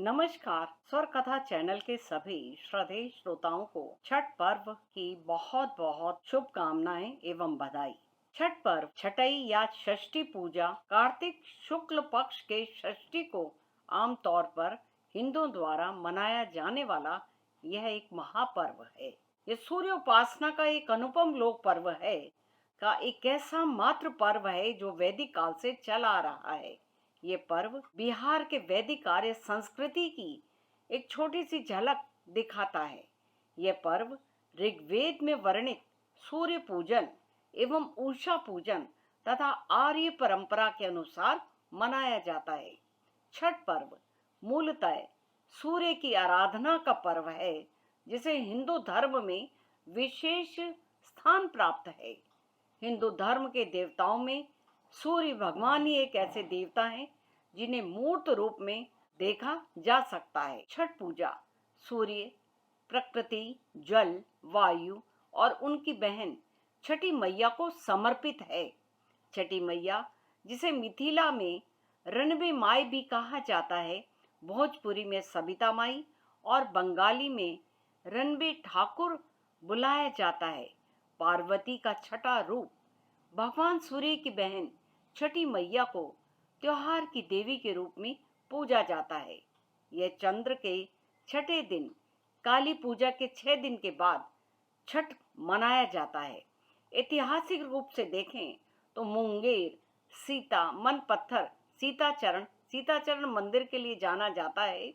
नमस्कार। स्वर कथा चैनल के सभी श्रद्धेय श्रोताओं को छठ पर्व की बहुत बहुत शुभकामनाएं एवं बधाई। छठ पर्व छठई या षष्ठी पूजा कार्तिक शुक्ल पक्ष के षष्ठी को आमतौर पर हिंदुओं द्वारा मनाया जाने वाला यह एक महापर्व है। यह सूर्य उपासना का एक अनुपम लोक पर्व है का एक ऐसा मात्र पर्व है जो वैदिक काल से चला आ रहा है। ये पर्व बिहार के वैदिक आर्य संस्कृति की एक छोटी सी झलक दिखाता है। यह पर्व ऋग्वेद में वर्णित सूर्य पूजन एवं उषा पूजन तथा आर्य परंपरा के अनुसार मनाया जाता है। छठ पर्व मूलतः सूर्य की आराधना का पर्व है, जिसे हिंदू धर्म में विशेष स्थान प्राप्त है। हिंदू धर्म के देवताओं में सूर्य भगवान ही एक ऐसे देवता हैं जिन्हें मूर्त रूप में देखा जा सकता है। छठ पूजा सूर्य, प्रकृति, जल, वायु और उनकी बहन छठी मैया को समर्पित है। छठी मैया, जिसे मिथिला में रणबे माई भी कहा जाता है, भोजपुरी में सबिता माई और बंगाली में रणबे ठाकुर बुलाया जाता है, पार्वती का छठा रूप। भगवान सूर्य की बहन छठी मैया को त्योहार की देवी के रूप में पूजा जाता है। यह चंद्र के छठे दिन काली पूजा के 6 दिन के बाद छठ मनाया जाता है। ऐतिहासिक रूप से देखें तो मुंगेर सीता मन पत्थर सीताचरण मंदिर के लिए जाना जाता है,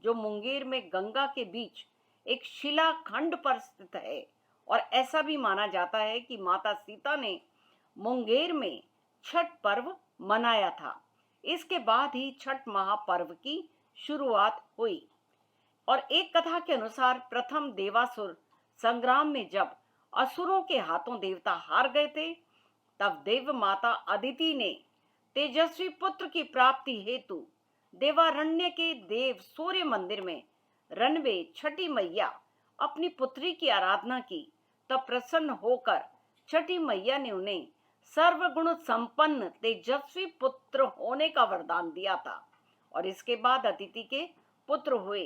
जो मुंगेर में गंगा के बीच एक शिलाखंड पर स्थित है। और ऐसा भी माना जाता है कि माता सीता ने मुंगेर में छठ पर्व मनाया था। इसके बाद ही छठ महापर्व की शुरुआत हुई। और एक कथा के अनुसार प्रथम देवासुर संग्राम में जब असुरों के हाथों देवता हार गए थे, तब देव माता अदिति ने तेजस्वी पुत्र की प्राप्ति हेतु देवारण्य के देव सूर्य मंदिर में रणबे छठी मैया अपनी पुत्री की आराधना की। तब प्रसन्न होकर छठी मैया ने उन्हें सर्वगुण संपन्न तेजस्वी पुत्र होने का वरदान दिया था। और इसके बाद अदिति के पुत्र हुए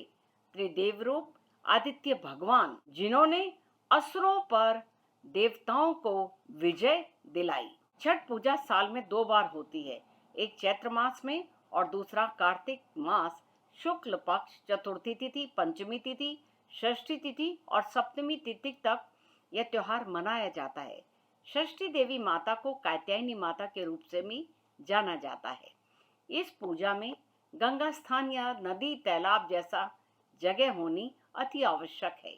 त्रिदेव रूप आदित्य भगवान, जिन्होंने असुरों पर देवताओं को विजय दिलाई। छठ पूजा साल में 2 बार होती है, एक चैत्र मास में और दूसरा कार्तिक मास शुक्ल पक्ष चतुर्थी तिथि, पंचमी तिथि, षष्ठी तिथि और सप्तमी तिथि तक यह त्योहार मनाया जाता है। षष्ठी देवी माता को कात्यायनी माता के रूप से भी जाना जाता है। इस पूजा में गंगा स्थान या नदी तालाब जैसा जगह होनी अति आवश्यक है।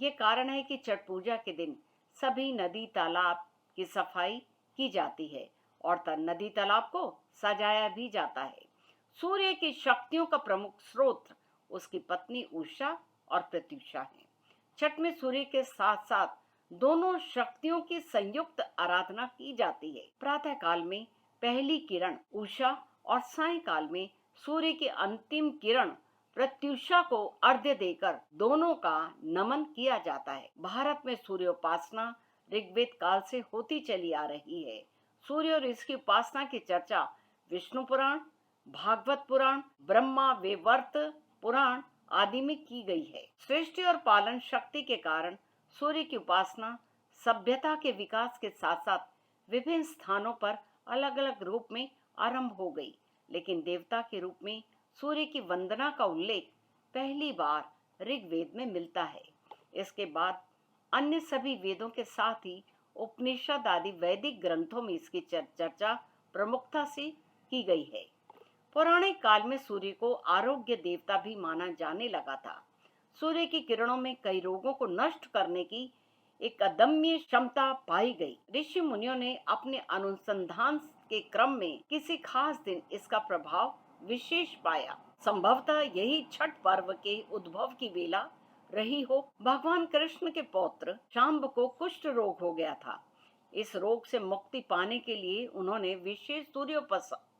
ये कारण है कि छठ पूजा के दिन सभी नदी तालाब की सफाई की जाती है और नदी तालाब को सजाया भी जाता है। सूर्य की शक्तियों का प्रमुख स्रोत उसकी पत्नी उषा और प्रत्युषा है। छठ में सूर्य के साथ साथ दोनों शक्तियों की संयुक्त आराधना की जाती है। प्रातः काल में पहली किरण उषा और सायंकाल में सूर्य की अंतिम किरण प्रत्युषा को अर्घ्य देकर दोनों का नमन किया जाता है। भारत में सूर्योपासना ऋग्वेद काल से होती चली आ रही है। सूर्य और इसकी उपासना की चर्चा विष्णु पुराण, भागवत पुराण, ब्रह्मा वैवर्त पुराण आदि में की गई है। सृष्टि और पालन शक्ति के कारण सूर्य की उपासना सभ्यता के विकास के साथ साथ विभिन्न स्थानों पर अलग अलग रूप में आरंभ हो गई, लेकिन देवता के रूप में सूर्य की वंदना का उल्लेख पहली बार ऋग्वेद में मिलता है। इसके बाद अन्य सभी वेदों के साथ ही उपनिषद आदि वैदिक ग्रंथों में इसकी चर्चा प्रमुखता से की गई है। पौराणिक काल में सूर्य को आरोग्य देवता भी माना जाने लगा था। सूर्य की किरणों में कई रोगों को नष्ट करने की एक अदम्य क्षमता पाई गई। ऋषि मुनियों ने अपने अनुसंधान के क्रम में किसी खास दिन इसका प्रभाव विशेष पाया। संभवतः यही छठ पर्व के उद्भव की बेला रही हो। भगवान कृष्ण के पौत्र शांब को कुष्ठ रोग हो गया था। इस रोग से मुक्ति पाने के लिए उन्होंने विशेष सूर्य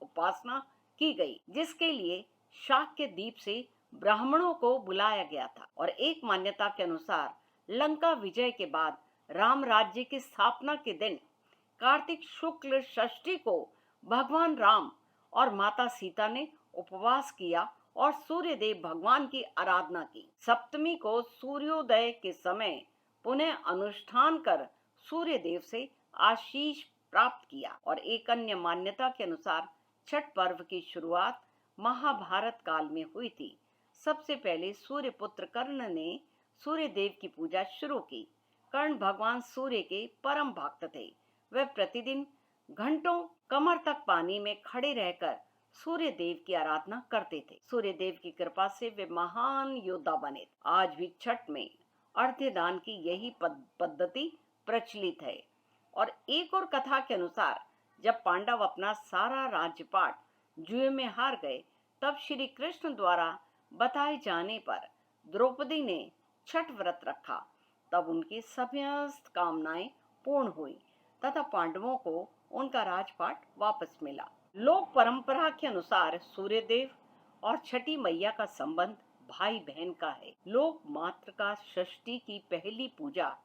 उपासना की गई, जिसके लिए शाक्य द्वीप से ब्राह्मणों को बुलाया गया था। और एक मान्यता के अनुसार लंका विजय के बाद राम राज्य की स्थापना के दिन कार्तिक शुक्ल षष्ठी को भगवान राम और माता सीता ने उपवास किया और सूर्यदेव भगवान की आराधना की। सप्तमी को सूर्योदय के समय पुनः अनुष्ठान कर सूर्यदेव से आशीष प्राप्त किया। और एक अन्य मान्यता के अनुसार छठ पर्व की शुरुआत महाभारत काल में हुई थी। सबसे पहले सूर्यपुत्र कर्ण ने सूर्यदेव की पूजा शुरू की। कर्ण भगवान सूर्य के परम भक्त थे। वे प्रतिदिन घंटों कमर तक पानी में खड़े रहकर सूर्य देव की आराधना करते थे। सूर्य देव की कृपा से वे महान योद्धा बने। आज भी छठ में अर्घ्य दान की यही पद्धति प्रचलित है। और एक और कथा के अनुसार जब पांडव अपना सारा राज्यपाट जुए में हार गए, तब श्री कृष्ण द्वारा बताए जाने पर द्रौपदी ने छठ व्रत रखा। तब उनकी समस्त कामनाएं पूर्ण हुई तथा पांडवों को उनका राजपाट वापस मिला। लोक परंपरा के अनुसार सूर्यदेव और छठी मैया का संबंध भाई बहन का है। लोक मात्र का षष्ठी की पहली पूजा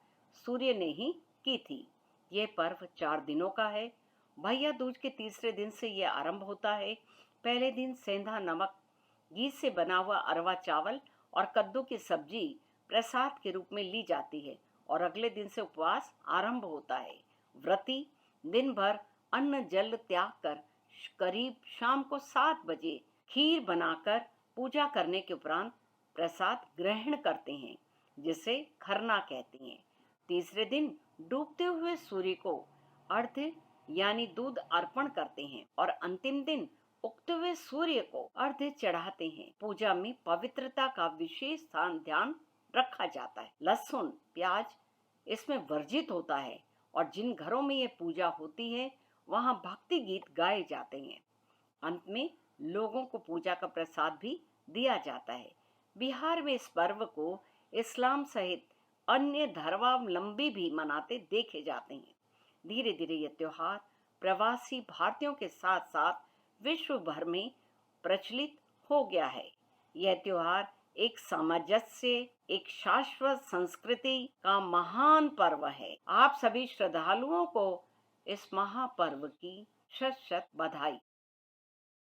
सूर्य ने ही की थी। ये पर्व 4 दिनों का है। भैया दूज के तीसरे दिन से यह आरंभ होता है। पहले दिन सेंधा नमक, घी से बना हुआ अरवा चावल और कद्दू की सब्जी प्रसाद के रूप में ली जाती है और अगले दिन से उपवास आरंभ होता है। व्रती दिन भर अन्न जल त्याग कर करीब शाम को 7 बजे खीर बनाकर पूजा करने के उपरांत प्रसाद ग्रहण करते हैं, जिसे खरना कहते हैं। तीसरे दिन डूबते हुए सूर्य को अर्घ्य यानी दूध अर्पण करते हैं और अंतिम दिन उगते हुए सूर्य को अर्घ्य चढ़ाते हैं। पूजा में पवित्रता का विशेष ध्यान रखा जाता है। लहसुन, प्याज इसमें वर्जित होता है और जिन घरों में ये पूजा होती है वहां भक्ति गीत गाए जाते हैं। अंत में लोगों को पूजा का प्रसाद भी दिया जाता है। बिहार में इस पर्व को इस्लाम सहित अन्य धर्मावलंबी भी मनाते देखे जाते हैं। धीरे धीरे यह त्योहार प्रवासी भारतीयों के साथ साथ विश्व भर में प्रचलित हो गया है। यह त्योहार एक सामंजस्य, एक शाश्वत संस्कृति का महान पर्व है। आप सभी श्रद्धालुओं को इस महापर्व की शत शत बधाई।